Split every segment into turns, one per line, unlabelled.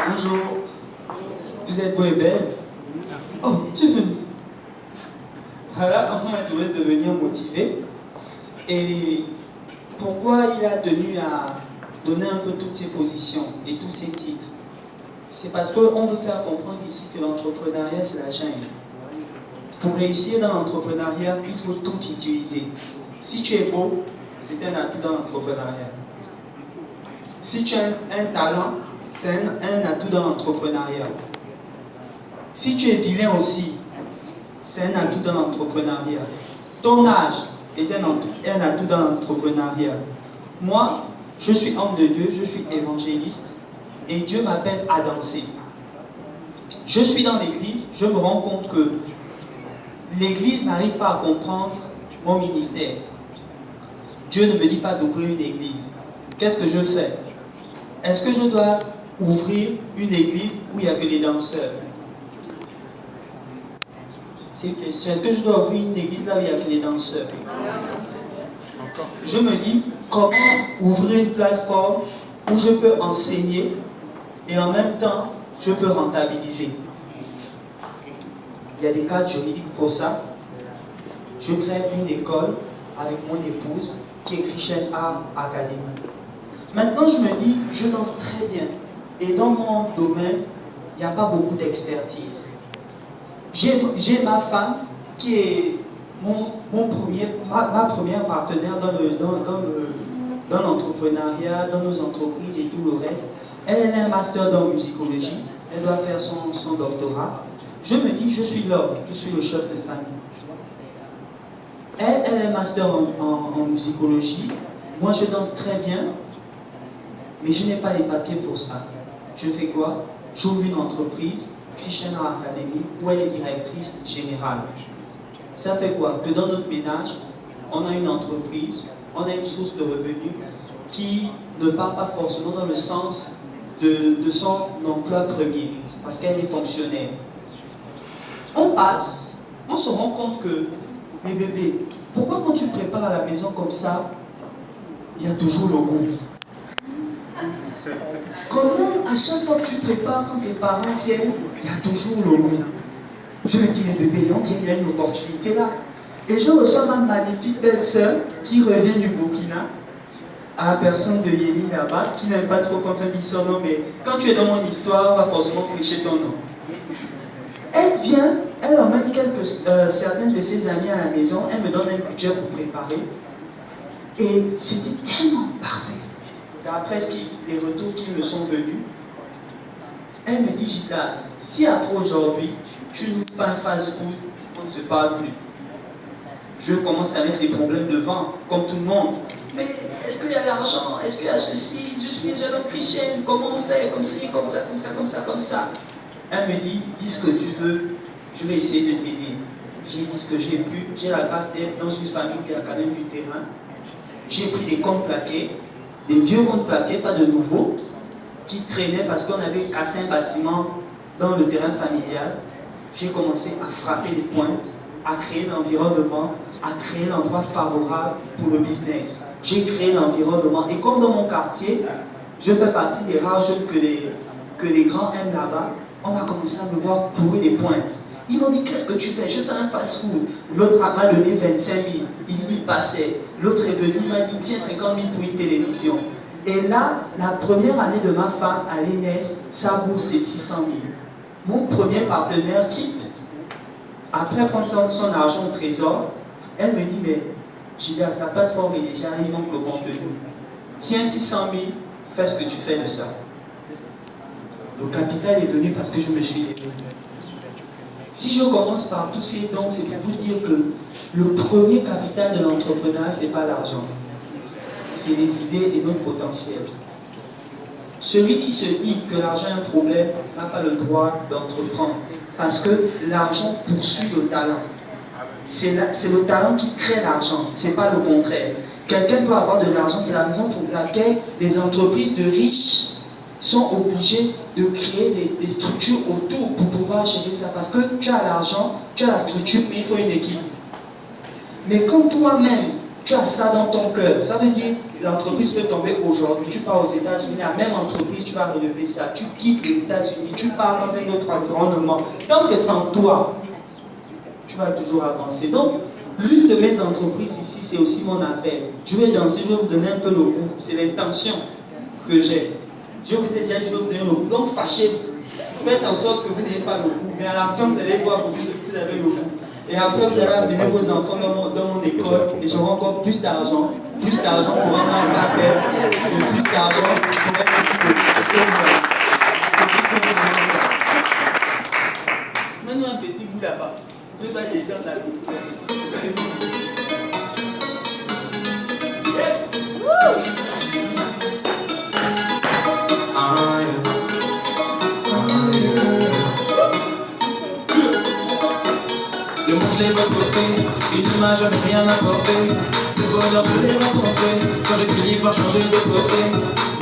Bonjour, vous êtes beau et belle.
Merci.
Oh, tu es venu. Voilà, on m'a trouvé de venir motiver. Et pourquoi il a tenu à donner un peu toutes ses positions et tous ses titres? C'est parce qu'on veut faire comprendre ici que l'entrepreneuriat, c'est la jungle. Pour réussir dans l'entrepreneuriat, il faut tout utiliser. Si tu es beau, c'est un atout dans l'entrepreneuriat. Si tu as un talent, c'est un atout dans l'entrepreneuriat. Si tu es vilain aussi, c'est un atout dans l'entrepreneuriat. Ton âge est un atout dans l'entrepreneuriat. Moi, je suis homme de Dieu, je suis évangéliste et Dieu m'appelle à danser. Je suis dans l'église, je me rends compte que l'église n'arrive pas à comprendre mon ministère. Dieu ne me dit pas d'ouvrir une église. Qu'est-ce que je fais? Est-ce que je dois ouvrir une église où il n'y a que les danseurs? C'est une question. Est-ce que je dois ouvrir une église là où il n'y a que les danseurs? Je me dis, comment ouvrir une plateforme où je peux enseigner et en même temps, je peux rentabiliser? Il y a des cadres juridiques pour ça. Je crée une école avec mon épouse qui est Christian Art Academy. Maintenant, je me dis, je danse très bien. Et dans mon domaine, il n'y a pas beaucoup d'expertise. J'ai ma femme qui est ma première partenaire dans l'entrepreneuriat, dans nos entreprises et tout le reste. Elle a un master dans musicologie. Elle doit faire son doctorat. Je me dis, je suis l'homme, je suis le chef de famille. Elle a un master en musicologie. Moi, je danse très bien, mais je n'ai pas les papiers pour ça. Je fais quoi? J'ouvre une entreprise, Christian Art Academy, où elle est directrice générale. Ça fait quoi? Que dans notre ménage, on a une entreprise, on a une source de revenus qui ne part pas forcément dans le sens de son emploi premier, parce qu'elle est fonctionnaire. On passe, on se rend compte que, mais bébé, pourquoi quand tu prépares à la maison comme ça, il y a toujours le goût? Comment à chaque fois que tu prépares, quand tes parents viennent, il y a toujours le goût? Je me dis, mais bébé, il y a une opportunité là. Et je reçois ma magnifique belle-sœur qui revient du Burkina, à la personne de Yémi là-bas, qui n'aime pas trop quand on dit son nom, mais quand tu es dans mon histoire, on va forcément prêcher ton nom. Elle vient, elle emmène certaines de ses amies à la maison, elle me donne un budget pour préparer. Et c'était tellement parfait. D'après les retours qui me sont venus, elle me dit, Gildas, si après aujourd'hui, tu n'ouvres pas un fast-food, on ne se parle plus. Je commence à mettre des problèmes devant, comme tout le monde. Mais est-ce qu'il y a l'argent? Est-ce qu'il y a ceci? Je suis une jeune homme chrétienne, comment on fait? Comme ci, comme ça, comme ça, comme ça, comme ça. Elle me dit, dis ce que tu veux, je vais essayer de t'aider. J'ai dit ce que j'ai pu, j'ai la grâce d'être dans une famille qui a quand même du terrain. J'ai pris des comptes plaqués, des vieux comptes plaqués, pas de nouveaux, qui traînaient parce qu'on avait cassé un bâtiment dans le terrain familial. J'ai commencé à frapper les pointes, à créer l'environnement, à créer l'endroit favorable pour le business. J'ai créé l'environnement. Et comme dans mon quartier, je fais partie des rares jeunes que les grands aiment là-bas, on a commencé à me voir courir des pointes. Ils m'ont dit, qu'est-ce que tu fais? Je fais un fast-food. L'autre m'a donné 25 000. Il y passait. L'autre est venu, il m'a dit, tiens, 50 000 pour une télévision. Et là, la première année de ma femme à l'ENES, sa bourse, c'est 600 000. Mon premier partenaire quitte. Après prendre son argent au trésor, elle me dit, mais Gildas, la plateforme est déjà, il manque le contenu. Tiens, 600 000, fais ce que tu fais de ça. Le capital est venu parce que je me suis levé. Si je commence par tous ces dons, c'est pour vous dire que le premier capital de l'entrepreneuriat, ce n'est pas l'argent. C'est les idées et notre potentiel. Celui qui se dit que l'argent est un problème n'a pas le droit d'entreprendre. Parce que l'argent poursuit le talent. C'est le talent qui crée l'argent, ce n'est pas le contraire. Quelqu'un doit avoir de l'argent, c'est la raison pour laquelle les entreprises de riches sont obligés de créer des structures autour pour pouvoir gérer ça. Parce que tu as l'argent, tu as la structure, mais il faut une équipe. Mais quand toi-même, tu as ça dans ton cœur, ça veut dire l'entreprise peut tomber aujourd'hui. Tu pars aux États-Unis, la même entreprise, tu vas relever ça. Tu quittes les États-Unis, tu pars dans un autre environnement. Tant que sans toi, tu vas toujours avancer. Donc, l'une de mes entreprises ici, c'est aussi mon affaire. Je vais danser, je vais vous donner un peu le goût. C'est l'intention que j'ai. Je vous ai dit, je vais vous donner le goût. Donc, fâchez-vous. Faites en sorte que vous n'ayez pas le goût. Mais à la fin, vous allez voir que vous avez le goût. Et après, vous allez amener vos enfants dans mon école et j'aurai encore plus d'argent pour vendre un papel et plus d'argent pour mettre un petit peu. Maintenant, un petit bout là-bas. Je vais aller dans la bouche.
Le monde je l'ai côté, il m'a jamais rien apporté. Le bonheur je l'ai rencontré, quand j'ai fini par changer de côté.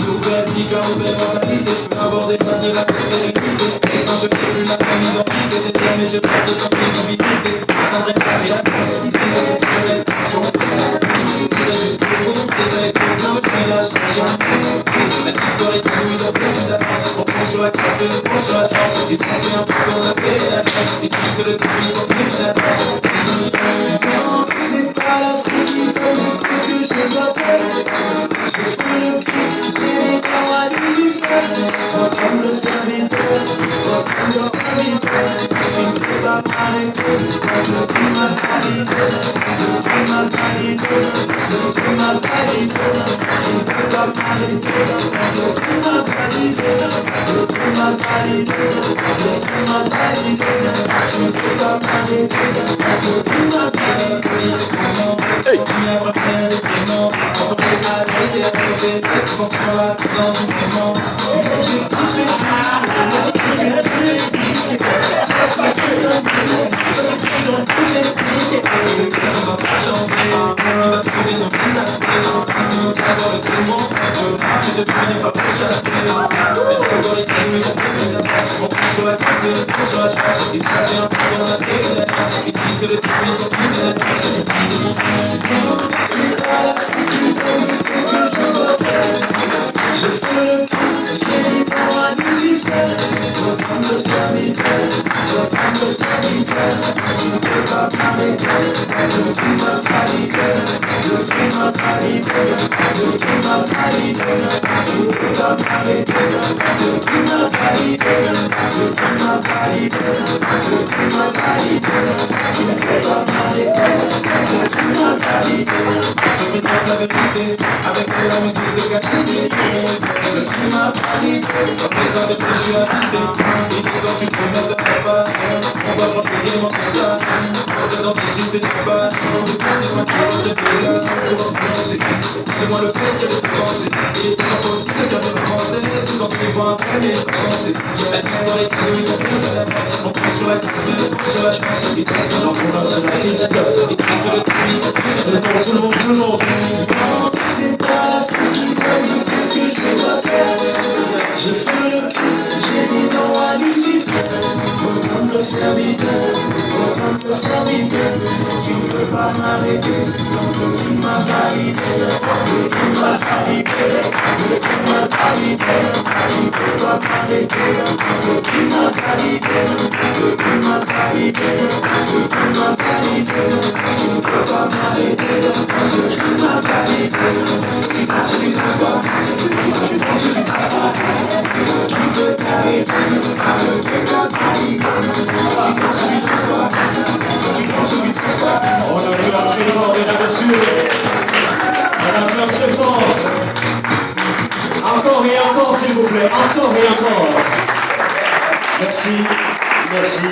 Nouvelle vie, car nouvelle mentalité, je peux aborder l'avenir avec sérénité. Et quand je fais plus la même identité, désormais je porte de sensibilité. J'attendrai pas rien, je reste sincère. Je dirai jusqu'au bout, des années trop blancs, je ne lâcherai jamais. La victoire est à nous, ils ont plein d'avance. On compte sur la classe, on compte sur la chance. Ils ont fait un peu qu'on a fait la classe. Ici c'est le tout, ils ont pris la danse. Non, ce n'est pas la folie qui donne tout ce que je dois faire. Je fais le Christ, j'ai les dents à Lucifer. Faut comme le serviteur, faut comme le serviteur. Tu ne peux pas m'arrêter, le coup m'a validé. Le coup m'a validé, le coup m'a validé. Tu ne peux pas m'arrêter, le coup m'a validé. Le coup m'a validé, le coup m'a validé. Tu ne peux pas m'arrêter, le coup m'a validé. C'est comment, il y a vraiment des prénoms. On peut à l'aise et à poser, reste conscient là, dans un moment. L'objectif est fixe, le cycle de la vie est fixe. Laisse ma queue dans le bus, c'est pris dans le projet stick. On va pas changer, il va se trouver dans toute la semaine. Il nous d'abord le démon, je finis par le chasser. Les gens dans les trous, ils sont pleins de place. On prend sur la casse, on prend sur la chasse. Ils se fait un peu dans la fée de la classe. Ici c'est le trou, ils sont pleins de la place. C'est pas la foule qui donne, qu'est-ce que je dois faire? Je fais le Christ, j'ai dit non à Lucifer. Faut comme le serviteur, faut comme le serviteur. Tu ne peux pas m'arrêter, le coup m'a validé. Le coup m'a validé, le coup m'a validé. Tu ne peux pas m'arrêter, le coup m'a validé. Le coup m'a validé, le coup m'a validé. Tu ne peux pas m'arrêter, le coup m'a validé. Je me la vérité, avec la musique de qualité. Le coup m'a validé, en présent de ce que je suis habité. Il est quand tu te mets dans la barre, on va protéger mon contact. En présent de Christ c'est du bas, demandez-moi qui retraite là, pour influencer. Demande-moi le fait qu'elle est offensée. Il est impossible de faire du français, tout en les voix après les chancés. La victoire est connue, ils ont plein de l'avance. On compte sur la classe, on compte sur la chance. Ils sont fait leur combat sur la classe. Ils sont le tout, ils sont plus de l'avance. Tout le monde. Non, c'est pas la foule qui donne, qu'est-ce que je dois faire? Je fais le Christ, j'ai dit non à Lucifer. Faut comme le serviteur, faut comme le serviteur. Tu ne peux pas m'arrêter, donc le coup m'a validé. Le coup m'a validé, le coup m'a validé. Tu ne peux pas m'arrêter, le coup m'a validé. Le coup m'a validé, le coup m'a validé. Tu ne peux pas m'arrêter, le coup m'a validé. Tu penses que tu penses pas, tu penses que tu penses pas. Qui peut t'arrêter, le coup m'a validé. Tu penses que tu penses pas, tu penses que tu penses pas.
On applaudit très fort, mesdames et messieurs. On applaudit très fort. Encore et encore, s'il vous plaît. Encore et encore. Merci. Merci.